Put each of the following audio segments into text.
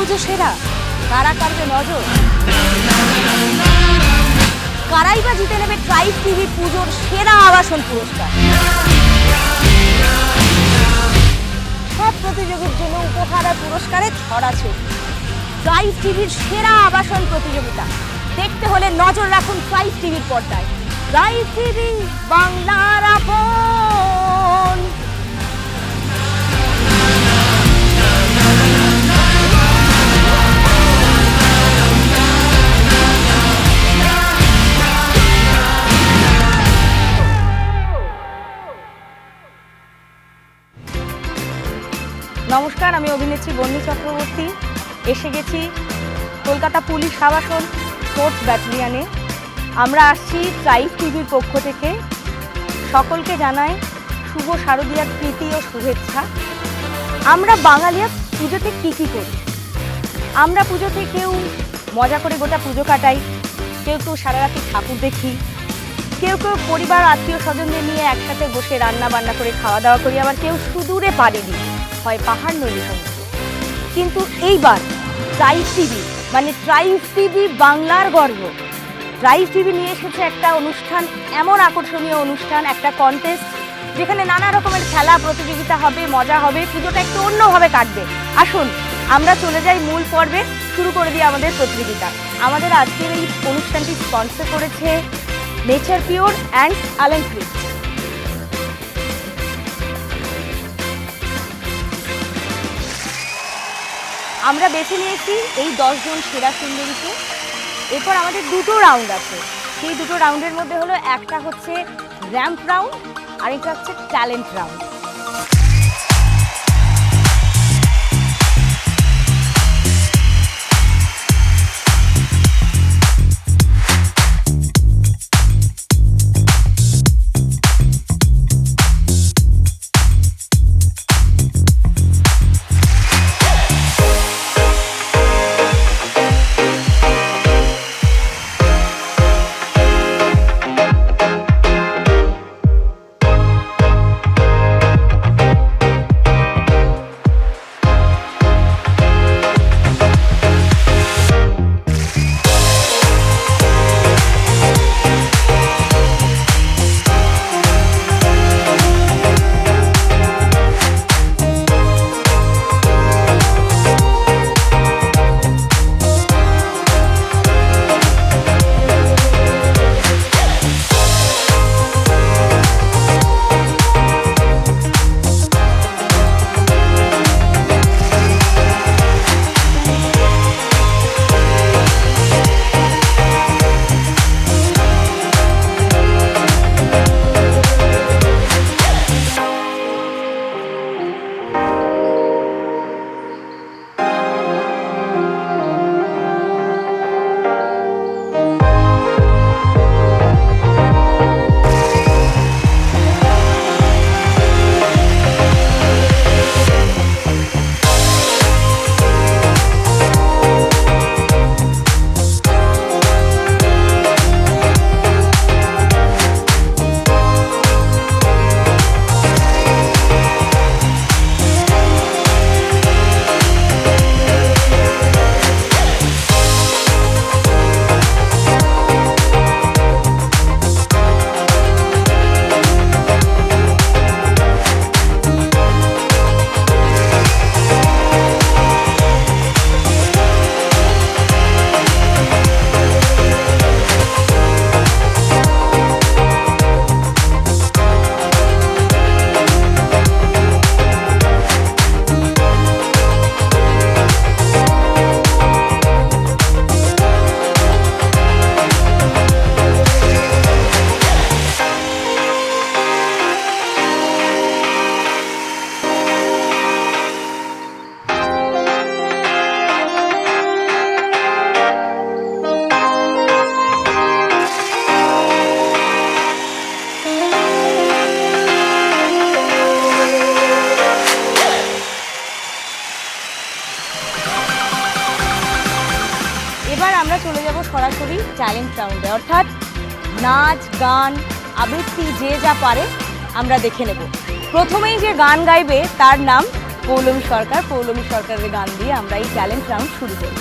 পুজো সেরা, কারা কারবে নজর, কারাই বা জিতে নেবে ট্রাইব টিভি পুজোর সেরা আবাসন পুরস্কার। সব প্রতিযোগীর জন্য উপহার আর পুরস্কারের ছড়াছড়ি। ট্রাইব টিভির সেরা আবাসন প্রতিযোগিতা দেখতে হলে নজর রাখুন ট্রাইব টিভির পর্দায়। ট্রাইব টিভি, বাংলার আপন। নমস্কার, আমি অভিনেত্রী বন্নি চক্রবর্তী। এসে গেছি কলকাতা পুলিশ আবাসন স্পোর্টস ব্যাটালিয়নে। আমরা আসছি ট্রাইব টিভির পক্ষ থেকে। সকলকে জানাই শুভ শারদীয়ার প্রীতি ও শুভেচ্ছা। আমরা বাঙালিরা পুজোতে কী কী করি? আমরা পুজোতে কেউ মজা করে গোটা পুজো কাটাই, কেউ কেউ সারা রাতি ঠাকুর দেখি, কেউ কেউ পরিবার আত্মীয় স্বজনদের নিয়ে একসাথে বসে রান্না বান্না করে খাওয়া দাওয়া করি, আবার কেউ সুদূরে পাড়ি দিই, হয় পাহাড় নদী সমুদ্র। কিন্তু এইবার ট্রাইব টিভি মানে ট্রাইব টিভি বাংলার গর্ব, ট্রাইব টিভি নিয়ে এসেছে একটা অনুষ্ঠান, এমন আকর্ষণীয় অনুষ্ঠান, একটা কন্টেস্ট যেখানে নানা রকমের খেলা প্রতিযোগিতা হবে, মজা হবে, পুজোটা একটু অন্যভাবে কাটবে। আসুন আমরা চলে যাই মূল পর্বে, শুরু করে দিই আমাদের প্রতিযোগিতা। আমাদের আজকের এই অনুষ্ঠানটি স্পন্সর করেছে নেচার পিওর অ্যান্ড আলেনক্রিস। আমরা বেছে নিয়েছি এই 10 জন সেরা সুন্দরীকে। এরপর আমাদের দুটো রাউন্ড আছে। সেই দুটো রাউন্ডের মধ্যে হলো একটা হচ্ছে র্যাম্প রাউন্ড, আরেকটা হচ্ছে ট্যালেন্ট রাউন্ড। সরাসরি ট্যালেন্ট রাউন্ডে, অর্থাৎ নাচ গান আবৃত্তি যে যা পারে আমরা দেখে নেব। প্রথমেই যে গান গাইবে তার নাম পৌলমী সরকারের গান দিয়ে আমরা এই চ্যালেঞ্জ রাউন্ড শুরু করব।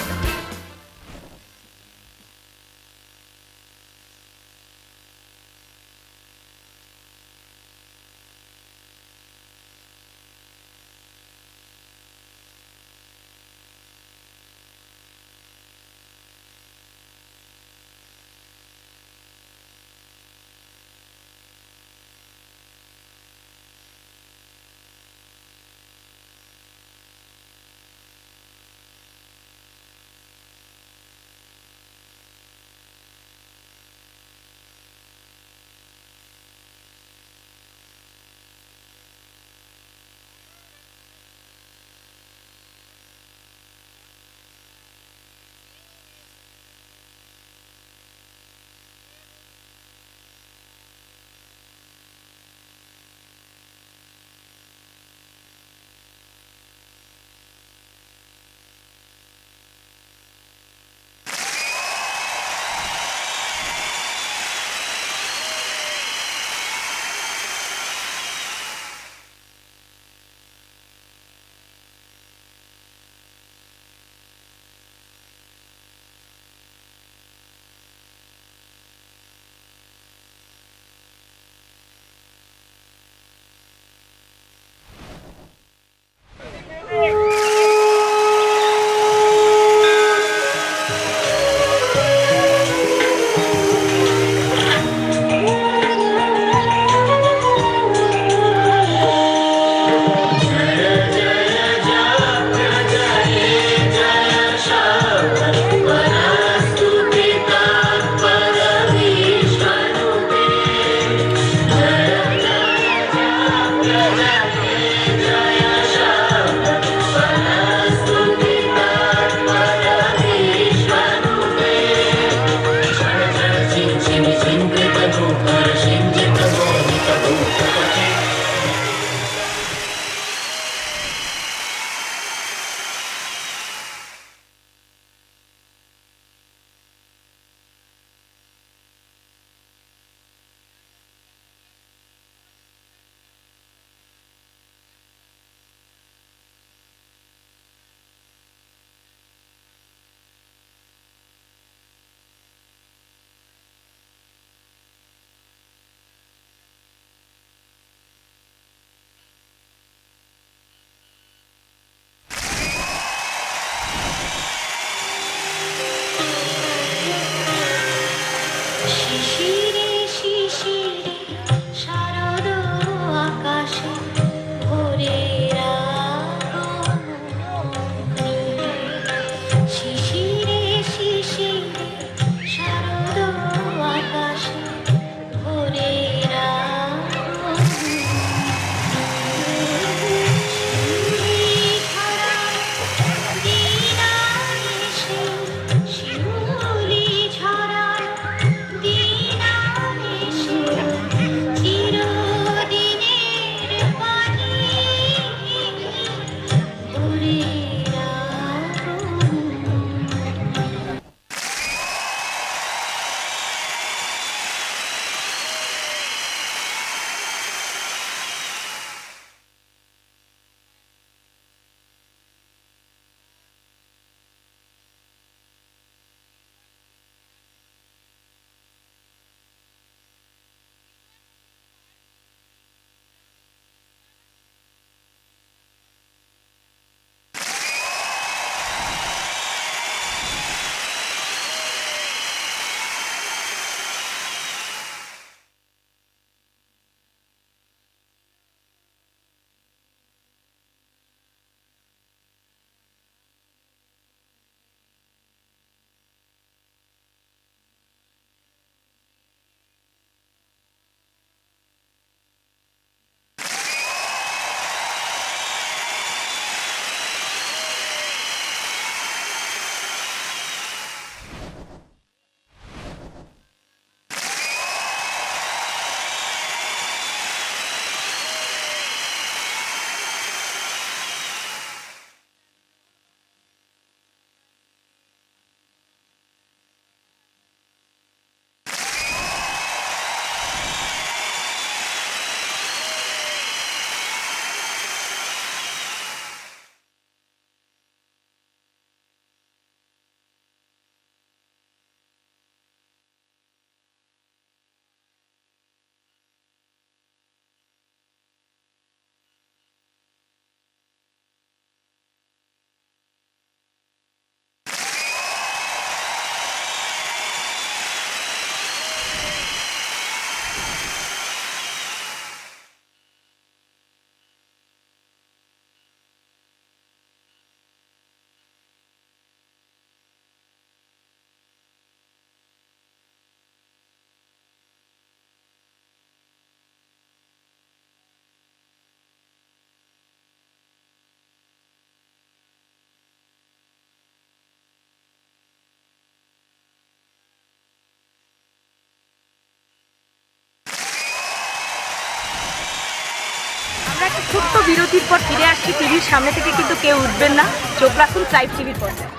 ছোট্ট বিরতির পর ফিরে আসছি। টিভির সামনে থেকে কিন্তু কেউ উঠবেন না, চোখ রাখুন ট্রাইব টিভির পর্দায়।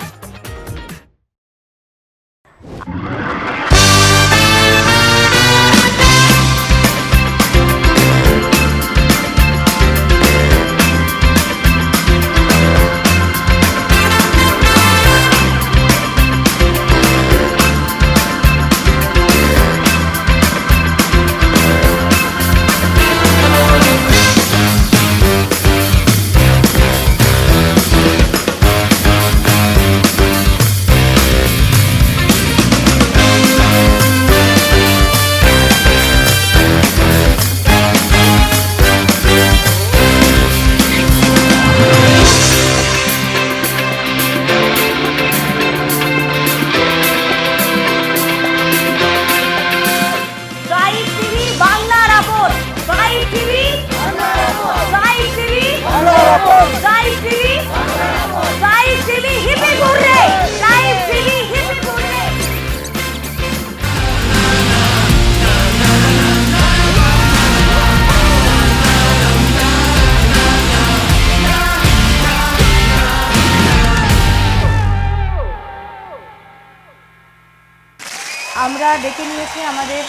আমরা ডেকে নিয়েছি আমাদের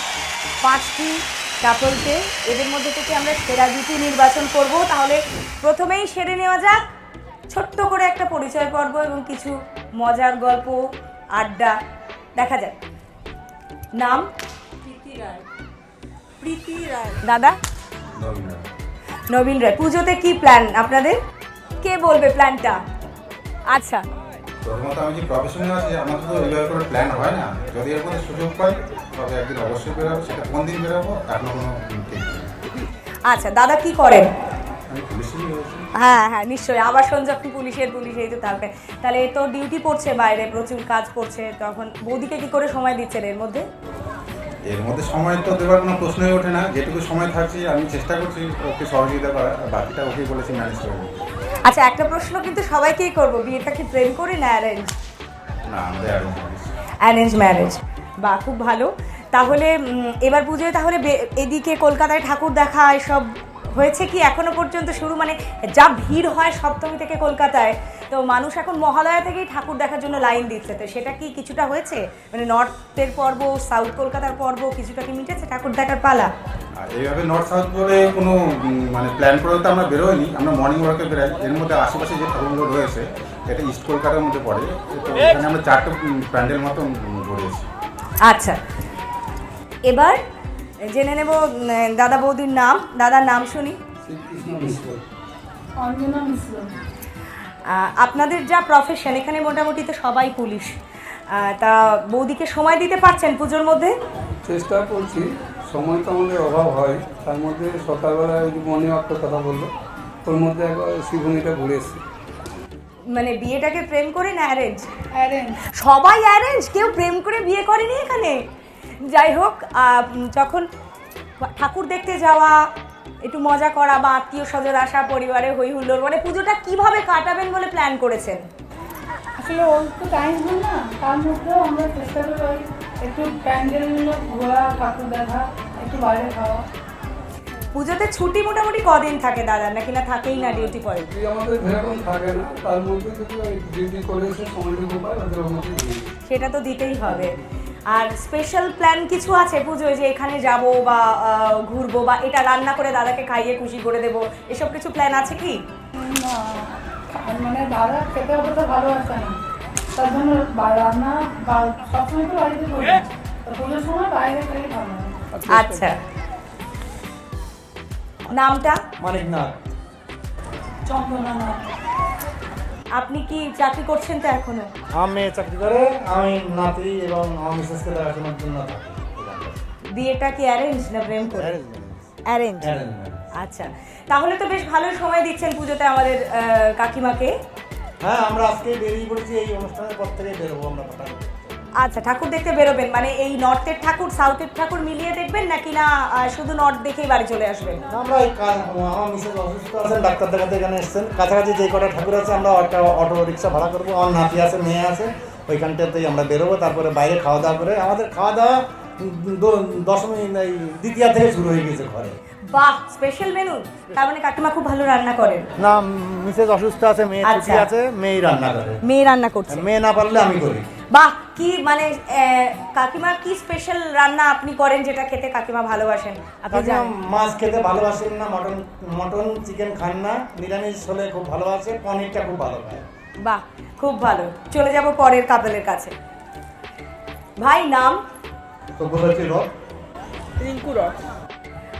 5টি কাপলকে। এদের মধ্যে থেকে আমরা সেরা 2টি নির্বাচন করব। তাহলে প্রথমেই সেরে নেওয়া যাক ছোট্ট করে একটা পরিচয় পর্ব এবং কিছু মজার গল্প, আড্ডা। দেখা যাক। নাম? প্রীতি রায়। দাদা? নবীন রায়। পুজোতে কি প্ল্যান আপনাদের? কে বলবে প্ল্যানটা? আচ্ছা, প্রথমত আমি যে প্রফেশনাল আছি, আমার তো এইভাবে করে প্ল্যান হয় না। যদি এর মধ্যে সুযোগ পাই তবে একদিন অবশ্যই বেরোবো। সেটা কোন দিন বেরোবো এখনো কোনো ঠিক নেই। আচ্ছা, দাদা কি করেন? আমি পুলিশেরই রয়েছি। হ্যাঁ নিশ্চয়ই। আবাসন যখন পুলিশেই তো থাকবে। তাহলে তো ডিউটি পড়ছে বাইরে, প্রচুর কাজ পড়ছে, তখন বৌদিকে কি করে সময় দিচ্ছেন এর মধ্যে? এর মধ্যে সময় তো দেওয়ার কোনো প্রশ্নই ওঠে না। যেটুকু সময় থাকছি আমি চেষ্টা করছি ওকে সহযোগিতা করার, বাকিটা ওকে বলেছি ম্যানেজ করে দিতে। আচ্ছা, একটা প্রশ্ন কিন্তু সবাইকেই করবো, বিয়েটা কি প্রেম করে না অ্যারেঞ্জ? না, আমাদের অ্যারেঞ্জ ম্যারেজ। বা খুব ভালো। তাহলে এবার পুজোয় তাহলে এদিকে কলকাতায় ঠাকুর দেখা এসব হয়েছে কি এখনো পর্যন্ত শুরু? মানে যা ভিড় হয় সপ্তমী থেকে কলকাতায়, তো মানুষ এখন মহালয়া থেকেই ঠাকুর দেখার জন্য লাইন দিচ্ছে, তো সেটা কি কিছুটা হয়েছে? মানে নর্থের পর্ব, সাউথ কলকাতার পর্ব কিছুটা কি মিটেছে ঠাকুর দেখার পালা? আর এইভাবে নর্থ সাউথ বলে কোনো মানে প্ল্যান করে তো আমরা বেরোইনি। আমরা মর্নিং ওয়াকে বেরোই। এর মধ্যে আশেপাশে যে ঠাকুরগুলো রয়েছে এটা ইস্ট কলকাতার মধ্যে পড়ে, তো এখানে আমরা 4টে প্যান্ডেল মতো ঘুরেছি। আচ্ছা, এবার জেনে নেব দাদা বৌদির নাম। দাদার নাম শুনি। আপনাদের যা প্রফেশন, এখানে মোটামুটি তো সবাই পুলিশ, তা বৌদিকে সময় দিতে পারছেন পুজোর মধ্যে? চেষ্টা করছি, সময় তো আমাদের অভাব হয়। তার মধ্যে সকালবেলা ওই মনে একটা কথা বললো, ওর মধ্যে একবার শিবনীটা ঘুরে এসেছি। মানে বিয়েটাকে প্রেম করে না অ্যারেঞ্জ? অ্যারেঞ্জ। সবাই অ্যারেঞ্জ, কেউ প্রেম করে বিয়ে করেনি এখানে। যাই হোক, যখন ঠাকুর দেখতে যাওয়া, একটু মজা করা বা আত্মীয় স্বজন আসা, পরিবারে হই হুল্লোড়, মানে পুজোটা কিভাবে কাটাবেন বলে প্ল্যান করেছেন? আসলে ওর তো টাইম হয় না, তার মধ্যেও আমরা চেষ্টা করি একটু প্যান্ডেল ঘোরা, ঠাকুর দেখা, একটু বাইরে খাওয়া। পুজোতে ছুটি মোটামুটি কদিন থাকে দাদা, নাকি না থাকেই না, ডিউটি পড়ে? আমাদের সেরকম থাকে না, তার মধ্যে যদি ডিউটি করে এসে সময়টুকু পাই ওদের মধ্যে সেটা তো দিতেই হবে। আর স্পেশাল প্ল্যান কিছু আছে পুজোয়, যে এখানে যাব বা ঘুরবো বা এটা রান্না করে দাদাকে খাইয়ে খুশি করে দেবো, এসব কিছু প্ল্যান আছে কি? না, মানে দাদা খেতে অতটা ভালো আছে না, তার জন্য রান্না সবসময় তো বাড়িতে করি, পুজোর সময় বাইরে খেলে ভালো হয়। আচ্ছা, নামটা? মানিক নাথ। চন্দনা নাথ। আপনি কি চাকরি করছেন তো এখনো? আমি চাকরি করে, আমি নাতি এবং আমার মিসেসকে দেখাশোনার জন্য থাকি। বিয়েটা কি অ্যারেঞ্জ না প্রেম করে? অ্যারেঞ্জ। আচ্ছা, তাহলে তো বেশ ভালোই সময় দিচ্ছেন পুজোতে আমাদের কাকিমাকে। হ্যাঁ, আমরা আজকে বেরিয়ে পড়েছি, এই অনুষ্ঠানের পর থেকে বেরোবো আমরা। আচ্ছা, ঠাকুর দেখতে বেরোবেন, মানে এই নর্থের ঠাকুর সাউথের ঠাকুর মিলিয়ে দেখবেন নাকি না শুধু নর্থ দেখেই বাড়ি চলে আসবেন? আমরা এই আমার মিসেস অসুস্থ আছেন, ডাক্তার দেখাতে এখানে এসেছেন। কাছাকাছি যে কটা ঠাকুর আছে আমরা একটা অটো রিক্সা ভাড়া করবো। আমার নাতি আছে, মেয়ে আছে, ওইখানটাতেই আমরা বেরোবো। তারপরে বাইরে খাওয়া দাওয়া করে, আমাদের খাওয়া দাওয়া দশমী দ্বিতীয়া থেকে শুরু হয়ে গেছে ঘরে। বাহ, স্পেশাল মেনু। তার মানে কাকিমা খুব ভালো রান্না করেন? না, মিসেস অসুস্থ আছে, মেয়ে ছুটি আচ্ছা। আছে, মেয়ে রান্না করে। মেয়ে রান্না করছে? মেয়ে না পারলে আমি করি। বাহ, কি মানে কাকিমা কি স্পেশাল রান্না আপনি করেন যেটা খেতে কাকিমা ভালোবাসেন? আপনি কাকিমা জানেন? মাছ খেতে ভালোবাসেন না, মটন চিকেন খান না, নিরামিষ হলে খুব ভালোবাসে, পনিরটা খুব ভালো খায়। বাহ, খুব ভালো। চলে যাব পরের কাপলের কাছে। ভাই, নাম? রিঙ্কু রথ।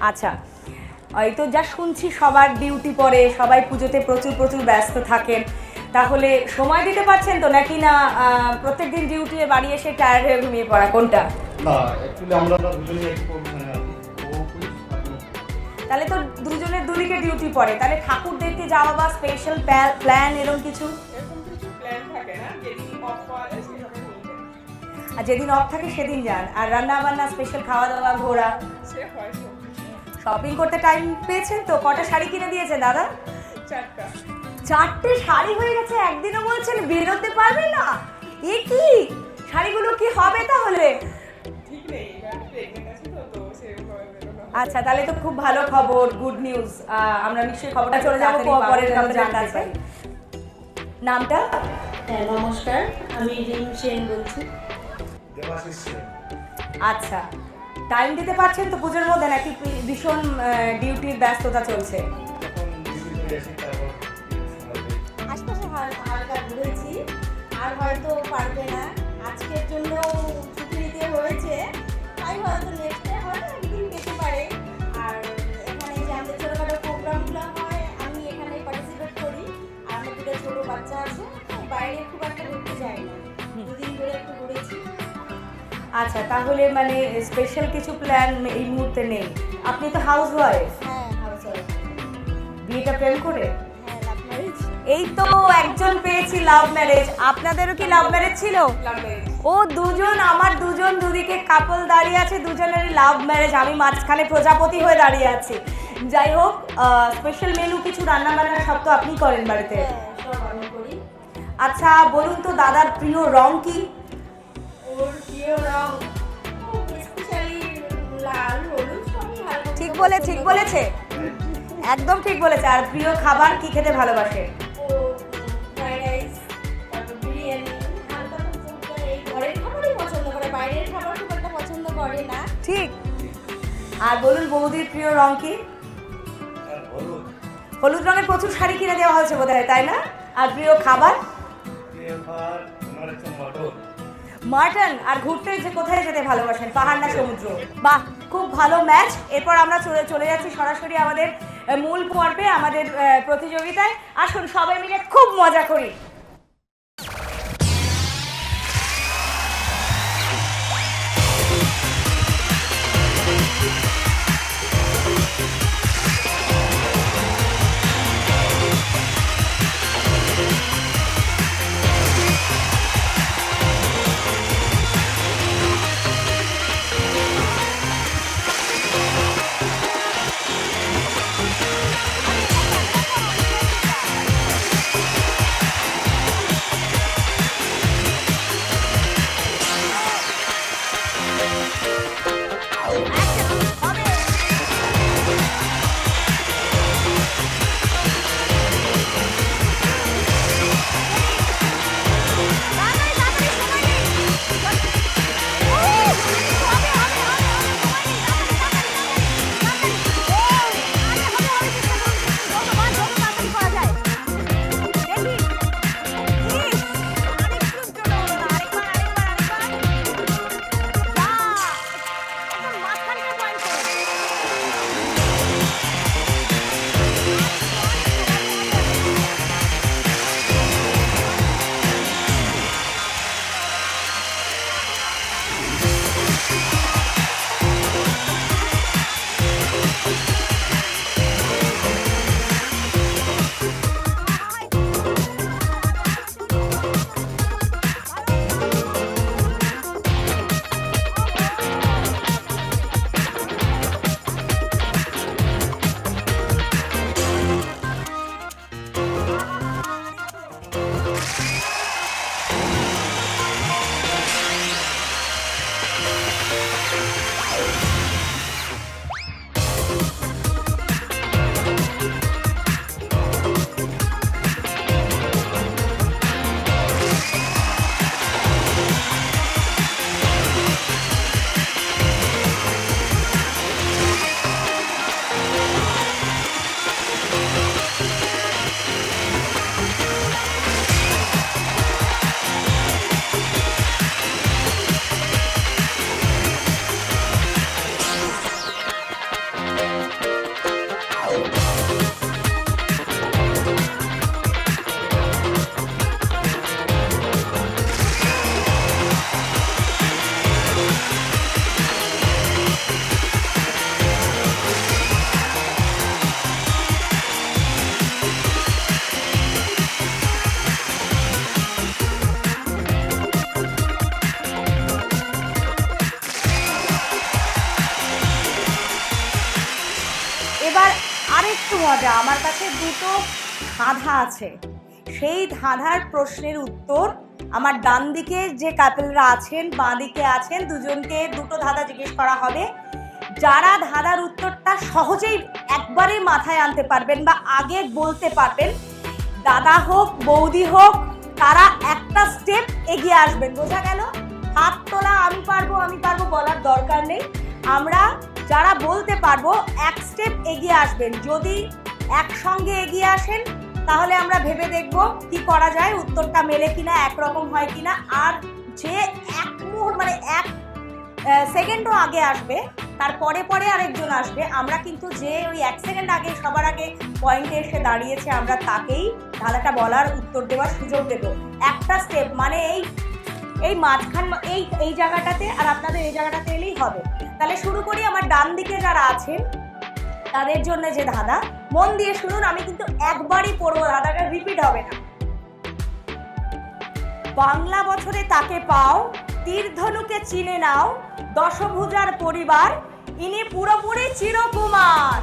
আচ্ছা, এই তো যা শুনছি সবার ডিউটি পড়ে, সবাই পুজোতে প্রচুর ব্যস্ত থাকেন, তাহলে সময় দিতে পারছেন তো, নাকি না প্রত্যেকদিন ডিউটি বাড়ি এসে টায়ার্ড হয়ে ঘুমিয়ে পড়া, কোনটা? না, অ্যাকচুয়ালি আমরা দুজনেই একটু তাহলে তো দুজনের দুদিকে ডিউটি পড়ে, তাহলে ঠাকুর দেখতে যাওয়া বা স্পেশাল প্ল্যান এরকম কিছু? এরকম কিছু প্ল্যান থাকে না, যেদিন অফ হয় সেভাবে বলতে আর যেদিন অফ থাকে সেদিন যান, আর রান্না বান্না, স্পেশাল খাওয়া দাওয়া, ঘোরা, সে হয় সব। শপিং করতে টাইম পেয়েছেন তো? কটা শাড়ি কিনে দিয়েছে দাদা? 4টা। 4টে শাড়ি হয়ে গেছে, একদিনও বলছেন বেরোতে পারবে না। এ কি শাড়িগুলো কি হবে তাহলে? ঠিক নেই, আমি প্রেগনেন্ট আছি তো সেভাবে বেরোনো হয়। আচ্ছা, তাহলে তো খুব ভালো খবর, গুড নিউজ। আমরা নিশ্চয়ই খবরটা চলে যাবো পরের কাপড়ের কাছে। নামটা? হ্যাঁ, নমস্কার, আমি রিম সেন বলছি। দেবাশিস সেন। আচ্ছা, টাইম দিতে পারছেন তো পুজোর মধ্যে, নাকি ভীষণ ডিউটির ব্যস্ততা চলছে? আশপাশে হালকা ঘুরেছি, আর হয়তো পারবে না, আজকের জন্য ছুটি নিতে হয়েছে, তাই হয়তো নেক্সট ডে হয়তো একদিন পেতে পারে। আর এখানে যে আমাদের ছোটোখাটো প্রোগ্রামগুলো হয়, আমি এখানে পার্টিসিপেট করি। আর আমার দুটো ছোটো বাচ্চা আছে, বাইরে খুব একটা ঘুরতে যাই না, দুদিন ধরে একটু ঘুরেছি। আচ্ছা, তাহলে মানে স্পেশাল কিছু প্ল্যান এই মুহূর্তে নেই। আপনি তো হাউস ওয়াইফ? হ্যাঁ, হাউস ওয়াইফ। বিয়েটা প্রেম করে? হ্যাঁ, লাভ ম্যারেজ। এই তো একজন পেয়েছি লাভ ম্যারেজ। আপনাদেরও কি লাভ ম্যারেজ ছিল? Love marriage. ও দুজন, আমার দুজন দুদিকে কাপল দাঁড়িয়ে আছে, দুজনেরই লাভ ম্যারেজ, আমি মাঝখানে প্রজাপতি হয়ে দাঁড়িয়ে আছি। যাই হোক, স্পেশাল মেনু কিছু রান্না বান্না সব তো আপনি করেন বাড়িতে? হ্যাঁ, সব আমি করি। আচ্ছা, বলুন তো দাদার প্রিয় রং কি? ওর প্রিয় রং স্পেশালি লাল, হলুদ, সবই ভালো। ঠিক বলেছে, একদম ঠিক বলেছে। আর প্রিয় খাবার কি খেতে ভালোবাসে? ও ফ্রাইড রাইস, তারপর বিরিয়ানি, হালকা ফুলকা, এই ঘরের খাবারই পছন্দ করে, বাইরের খাবার খুব একটা পছন্দ করে না। ঠিক। আর বলুন বৌদির প্রিয় রং কি? হলুদ রঙের প্রচুর শাড়ি কিনে দেওয়া হয়েছে বোধহয়, তাই না? আর প্রিয় খাবার? মাটন। আর ঘুরতে যে কোথায় যেতে ভালোবাসেন, পাহাড় না সমুদ্র? বাহ, খুব ভালো ম্যাচ। এরপর আমরা চলে যাচ্ছি সরাসরি আমাদের মূল পর্বে, আমাদের প্রতিযোগিতায়। আসুন সবাই মিলে খুব মজা করি। মজা, আমার কাছে দুটো ধাঁধা আছে। সেই ধাঁধার প্রশ্নের উত্তর আমার ডান দিকে যে কাপেলরা আছেন, বাঁ দিকে আছেন, দুজনকে দুটো ধাঁধা জিজ্ঞেস করা হবে। যারা ধাঁধার উত্তরটা সহজেই একবারে মাথায় আনতে পারবেন বা আগে বলতে পারবেন, দাদা হোক বৌদি হোক, তারা একটা স্টেপ এগিয়ে আসবেন। বোঝা গেল? হাত তোলা আমি পারবো বলার দরকার নেই। আমরা যারা বলতে পারবো এক স্টেপ এগিয়ে আসবেন। যদি একসঙ্গে এগিয়ে আসেন তাহলে আমরা ভেবে দেখব কি করা যায়, উত্তরটা মেলে কিনা, একরকম হয় কিনা। আর যে এক মুহূর্ত মানে এক সেকেন্ডও আগে আসবে, তার পরে আরেকজন আসবে, আমরা কিন্তু যে ওই এক সেকেন্ড আগে সবার আগে পয়েন্টে এসে দাঁড়িয়েছে আমরা তাকেই ধাঁধাটা বলার উত্তর দেওয়ার সুযোগ দেব। একটা স্টেপ মানে এই মাঝখান এই জায়গাটাতে আর আপনাদের এই জায়গাটাতে এলেই হবে। তাহলে শুরু করি। আমার ডান দিকে যারা আছেন তাদের জন্য যে ধাঁধা, মন দিয়ে শুনুন, আমি কিন্তু একবারই পড়বো, ধাঁধাটা রিপিট হবে না। বাংলা বছরে তাকে পাও, তীরধনুকে চিনে নাও, দশভুজার পরিবার, ইনি পুরোপুরি চিরকুমার।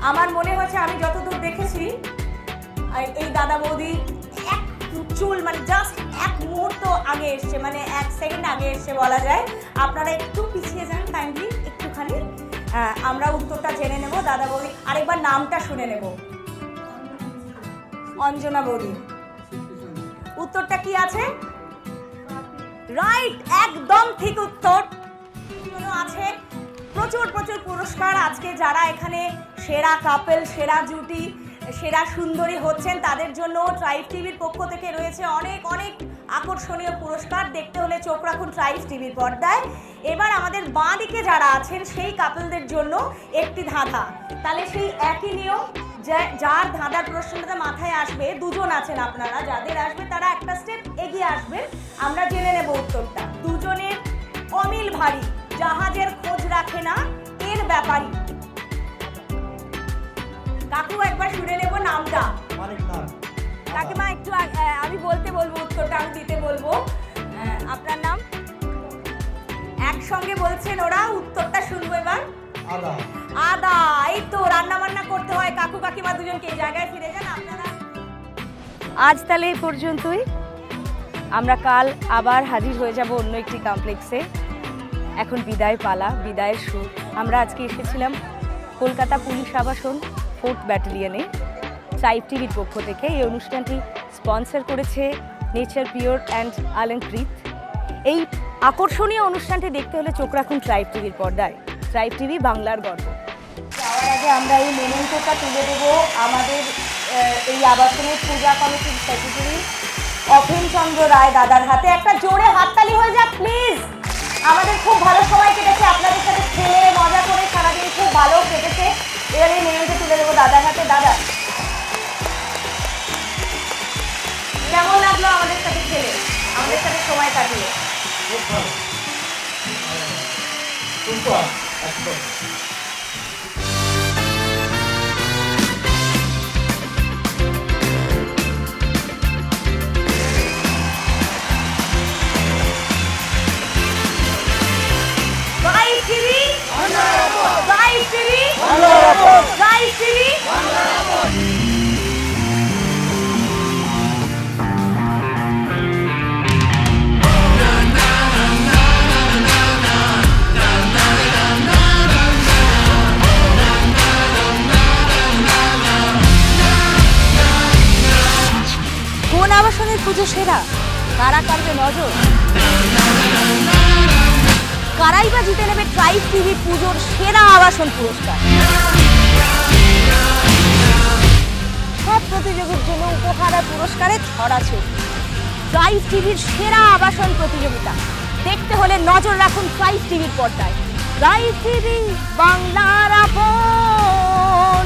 আমার মনে হচ্ছে আমি যতদূর দেখেছি এই দাদা বৌদি এক চুল মানে জাস্ট এক মুহূর্ত আগে এসছে, মানে এক সেকেন্ড আগে এসছে বলা যায়। আপনারা একটু পিছিয়ে যান কাইন্ডলি, একটুখানি। আমরা উত্তরটা জেনে নেব। দাদা বৌদি আরেকবার নামটা শুনে নেব। অঞ্জনা বৌদি, উত্তরটা কি আছে? রাইট, একদম ঠিক উত্তর। আছে প্রচুর পুরস্কার। আজকে যারা এখানে সেরা কাপল, সেরা জুটি, সেরা সুন্দরী হচ্ছেন তাদের জন্য ট্রাইব টিভির পক্ষ থেকে রয়েছে অনেক আকর্ষণীয় পুরস্কার। দেখতে হলে চোখ রাখুন ট্রাইব টিভির পর্দায়। এবার আমাদের বাঁ দিকে যারা আছেন সেই কাপলদের জন্য একটি ধাঁধা। তাহলে সেই একই নিয়ম, যার ধাঁধার প্রশ্নটা মাথায় আসবে, দুজন আছেন আপনারা, যাদের আসবে তারা একটা স্টেপ এগিয়ে আসবেন। আমরা জেনে নেব উত্তরটা। দুজনের অমিল ভারী, জাহাজের খোঁজ রাখে না এর ব্যাপারী। কাকু একবার শুনে নেব নামটা। কাকিমা একটু আমি বলতে বলবো, উত্তরটা আমি দিতে বলবো। আপনার নাম? একসঙ্গে বলছেন ওরা, উত্তরটা শুনবো এবার। আদা। এই তো রান্না বান্না করতে হয়, কাকু কাকিমা দুজনকে এই জায়গায় ফিরে যান আপনারা। আজ তাহলে এই পর্যন্তই। আমরা কাল আবার হাজির হয়ে যাব অন্য একটি কমপ্লেক্সে। এখন বিদায় পালা, বিদায়ের সুর। আমরা আজকে এসেছিলাম কলকাতা পুলিশ আবাসন 4th ব্যাটালিয়নে ট্রাইব টিভির পক্ষ থেকে। এই অনুষ্ঠানটি স্পন্সর করেছে নেচার পিওর অ্যান্ড অলঙ্কৃত। এই আকর্ষণীয় অনুষ্ঠানটি দেখতে হলে চোখ রাখুন ট্রাইব টিভির পর্দায়। ট্রাইব টিভি, বাংলার গর্ব। যাওয়ার আগে আমরা এই মেমেন্টোটা তুলে দেবো আমাদের এই আবাসনের পূজা কমিটির সেক্রেটারি অফিন চন্দ্র রায় দাদার হাতে। একটা জোরে হাততালি হয়ে যাক প্লিজ। আমাদের খুব ভালো সময় কেটেছে আপনাদের সাথে খেলে মজা করে, সারাদিন খুব ভালো কেটেছে। এবার এই মেমেন্টো তুলে দেবো দাদার হাতে। দাদা, কেমন লাগলো আমাদের সাথে খেলে, আমাদের সাথে সময় কাটিয়ে? খুব ভালো। কোন আবাসনের পুজো সেরা? কারা কারবে নজর? কারাই বা জিতে নেবে ট্রাইব টিভি পুজোর সেরা আবাসন পুরস্কার? সব প্রতিযোগীর জন্য উপহার আর পুরস্কারে ছড়াছড়ি। ট্রাইব টিভির সেরা আবাসন প্রতিযোগিতা দেখতে হলে নজর রাখুন ট্রাইব টিভির পর্দায়। ট্রাইব টিভি, বাংলার আপন।